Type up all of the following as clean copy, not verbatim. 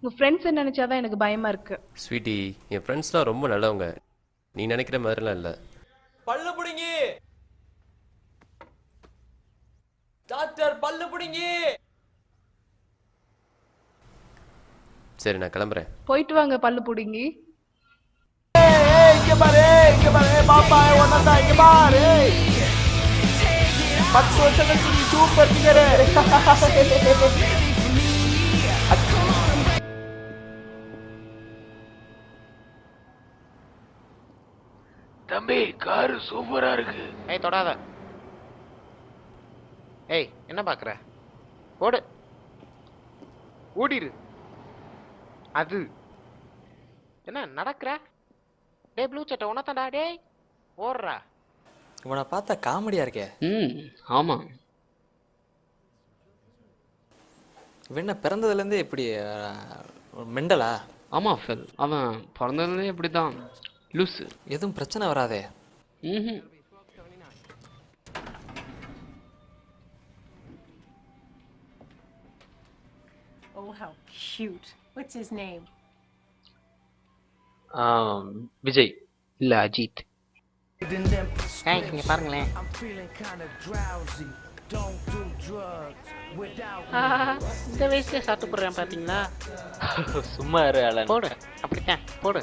உங்க ஃப்ரெண்ட்ஸ் நினைச்சாதான் எனக்கு பயமா இருக்கு. ஸ்வீட்டி, என் ஃப்ரெண்ட்ஸ்லாம் ரொம்ப நல்லவங்க. நீ நினைக்கிற மாதிரிலாம் இல்லை. பல்லு புடுங்கி டாக்டர், பல்லு புடுங்கி. சரி, நான் கிளம்புறேன். போயிட்டு வாங்க பல்லு புடுங்கி. இங்க பாரு, இங்க பாரு பாப்பா, ஒன்னதான் இங்க பாரு. 10 வருஷம் கழிச்சு நீ சூப்பர் ஃபிகர். தம்பி, காரு சூப்பரா இருக்கு. ஏய் தொடாத. ஏய் என்ன பாக்குற? ஓடு, ஓடிரு. அது என்ன நடக்கிற? டேய் ப்ளூ சட்டை உனத்தாண்டா. டேய் ஓடுறா. இவனை பார்த்தா காமெடியா இருக்கே. ஆமா. இவன் என்ன பிறந்ததுலேருந்தே இப்படி மெண்டலா? ஆமா ஃபெல், அவன் பிறந்ததுலேயே இப்படிதான் லூசு. எதுவும் பிரச்சனை வராதே? ம். Oh, how cute. What's his name? Vijay இல்ல அஜித். ஏய் இங்க பாருங்களேன். இந்த வயசுல சாப்பிட்டு போடுறேன் பாத்தீங்களா? சும்மா இரு அலன். போடு, அப்படித்தான் போடு.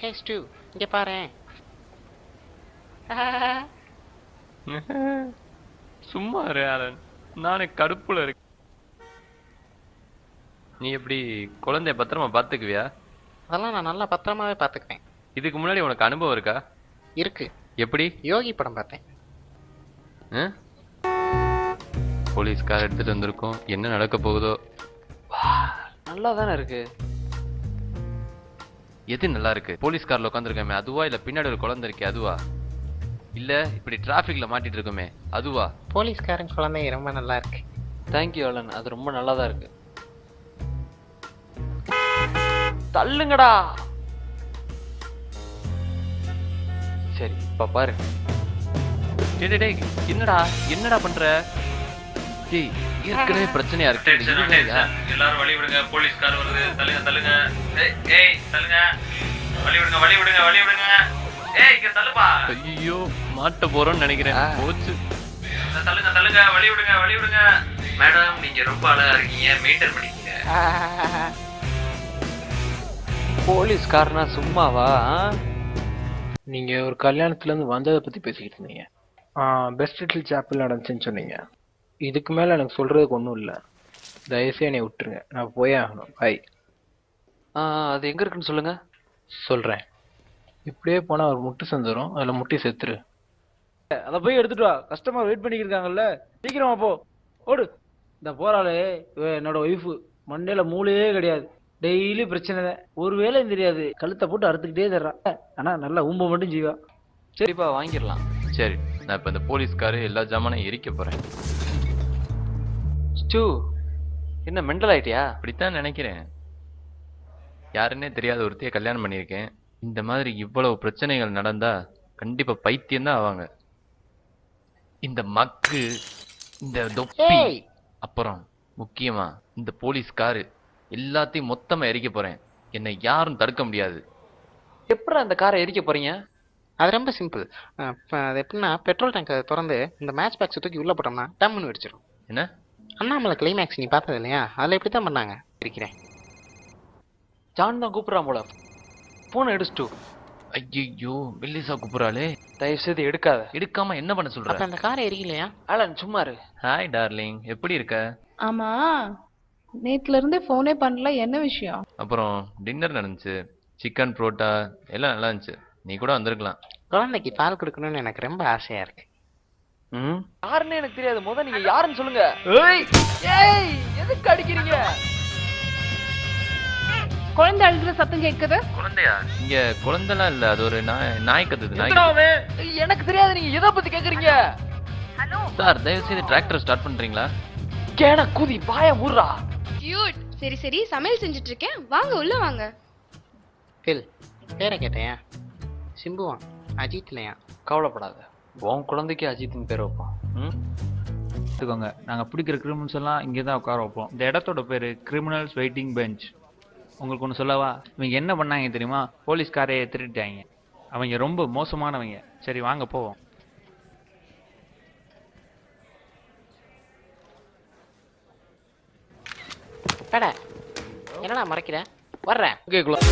ஹே ஸ்டூ, இங்க பாரேன். சும்மா இரு அலன், நானே கடுப்புல இருக்கு. நீ எப்படி குழந்தைய பத்திரமா பாத்துக்குவியா? அதெல்லாம் நான் நல்லா பத்திரமாவே பாத்துக்குவேன். இதுக்கு முன்னாடி உனக்கு அனுபவம் இருக்கா? இருக்கு. எப்படி? யோகி படம் பார்த்தேன். போலீஸ்கார் எடுத்துட்டு வந்திருக்கோம், என்ன நடக்க போகுதோ. நல்லா தானே இருக்கு. எது நல்லா இருக்கு? போலீஸ்கார்ல உட்காந்துருக்கமே அதுவா, இல்ல பின்னாடி ஒரு குழந்தை இருக்கே அதுவா, இல்ல இப்படி டிராபிக்ல மாட்டிட்டு இருக்கோமே அதுவா? போலீஸ்காரன் குழந்தை ரொம்ப நல்லா இருக்கு. தேங்க்யூ அலன், அது ரொம்ப நல்லா தான் இருக்கு. தள்ளுங்கடா. சரி இப்ப பாரு. டேய் டேய், என்னடா என்னடா பண்ற? டேய் ஏற்கனவே பிரச்சனையா இருக்கு. எல்லாரும் வழி விடுங்க, போலீஸ்கார் வருது. தள்ளுங்க தள்ளுங்க. ஏய் தள்ளுங்க, வழி விடுங்க வழி விடுங்க வழி விடுங்க. ஏய் இங்க தள்ளுப்பா. ஐயோ மாட்ட போறோம்னு நினைக்கிறேன். போச்சு. தள்ளுங்க தள்ளுங்க, வழி விடுங்க வழி விடுங்க. மேடம், நீங்க ரொம்ப அழகா இருக்கீங்க, மெயின்டைன் பண்ணிக்கங்க. போலீஸ்காரனா சும்மாவா? நீங்க ஒரு கல்யாணத்துல இருந்து வந்ததை பத்தி பேசிக்கிட்டு இருந்தீங்க. பெஸ்ட் லிட்டில் சாப்பிள் நடந்துச்சுன்னு சொன்னீங்க. இதுக்கு மேல எனக்கு சொல்றதுக்கு ஒன்றும் இல்லை. தயவுசெய்து என்னை விட்டுருங்க, நான் போயே ஆகணும். பாய். அது எங்க இருக்குன்னு சொல்லுங்க. சொல்றேன். இப்படியே போனா ஒரு முட்டு சந்துரும், அதுல முட்டி செத்துரு. அத போய் எடுத்துட்டு வா. கஸ்டமர் வெயிட் பண்ணிட்டு இருக்காங்கல்ல, சீக்கிரமா போ. ஓடு. இந்த போறாளே என்னோட ஒய்ஃபு, மண்டையில மூளையே கிடையாது. டெய்லி பிரச்சனை தான், ஒரு வேலையும் தெரியாது. கழுத்தை போட்டு அறுத்துக்கிட்டே தர்றா. ஆனா நல்லா ஊம்ப மட்டும் செய்வா. சரிப்பா, வாங்கிடலாம். சரி, நான் இப்ப இந்த போலீஸ்காரு எல்லா ஜாமானையும் எரிக்க போறேன். ஸ்டூ, என்ன மெண்டல் ஆயிட்டியா? அப்படித்தான் நினைக்கிறேன். யாருன்னே தெரியாத ஒருத்தைய கல்யாணம் பண்ணியிருக்கேன். இந்த மாதிரி இவ்வளவு பிரச்சனைகள் நடந்தா கண்டிப்பா பைத்தியம் தான் ஆவாங்க. இந்த மக்கு, இந்த தொப்பி, அப்புறம் முக்கியமா இந்த போலீஸ்காரு எல்லாத்தையும் மொத்தமா எரிக்க போறேன். என்னை யாரும் தடுக்க முடியாது. எப்படா அந்த காரை எரிக்க போறீங்க? அது ரொம்ப சிம்பிள். அது எப்படின்னா, பெட்ரோல் டேங்க் திறந்து இந்த மேட்ச் பாக்ஸ் தூக்கி உள்ள போட்டோம்னா டம்னு வெடிச்சிடும். என்ன? அண்ணாமலை கிளைமேக்ஸ் நீ பார்த்தது இல்லையா? அதில் இப்படி தான் பண்ணாங்க. இருக்கிறேன். ஜான் தான் கூப்பிடுறான் போல. போனை எடுஸ்டூ. ஐயோ, மெல்லிசா கூப்பிடுறாளே. தயவு செய்து எடுக்காத. எடுக்காம என்ன பண்ண சொல்ற? அப்ப அந்த காரை எரிக்கலையா? அலன் சும்மா இரு. ஹாய் டார்லிங், எப்படி இருக்க? ஆமா, நேத்துல இருந்தே போனே பண்ணல, என்ன விஷயம்? அப்புறம் டின்னர் நடந்துச்சு, சிக்கன் புரோட்டா எல்லாம் நல்லா இருந்துச்சு. நீ கூட வந்திருக்கலாம். குழந்தைக்கு பால் கொடுக்கணும்னு எனக்கு ரொம்ப ஆசையா இருக்கு. யாருன்னு எனக்கு தெரியாது, முத நீங்க யாருன்னு சொல்லுங்க. ஏய் எதுக்கு அடிக்கிறீங்க? குழந்தை அழுகிற சத்தம் கேட்குது. குழந்தையா? இங்க குழந்தைலாம் இல்ல, அது ஒரு நாய் கத்துது. எனக்கு தெரியாது, நீங்க எதை பத்தி கேக்குறீங்க? சார், தயவு செய்து டிராக்டர் ஸ்டார்ட் பண்றீங்களா? கேன குதி பாய முறா. கியூட். சரி சரி, சமையல் செஞ்சுட்டு இருக்கேன், வாங்க உள்ள வாங்க. பில், பேரை கேட்டேன். சிம்புவான், அஜித் இல்லையா? கவலைப்படாத, உன் குழந்தைக்கு அஜித்னு பேர் வைப்பான். எடுத்துக்கோங்க. நாங்க பிடிக்கிற கிரிமினல்ஸ் எல்லாம் இங்கே தான் உட்கார வைப்போம். இந்த இடத்தோட பேரு கிரிமினல்ஸ் வெயிட்டிங் பெஞ்ச். உங்களுக்கு ஒன்று சொல்லவா? இவங்க என்ன பண்ணாங்க தெரியுமா? போலீஸ்காரையே திருட்டாங்க. அவங்க ரொம்ப மோசமானவங்க. சரி வாங்க போவோம். என்னடா மறைக்கிற? வர்றேன். கேட்கலாம்.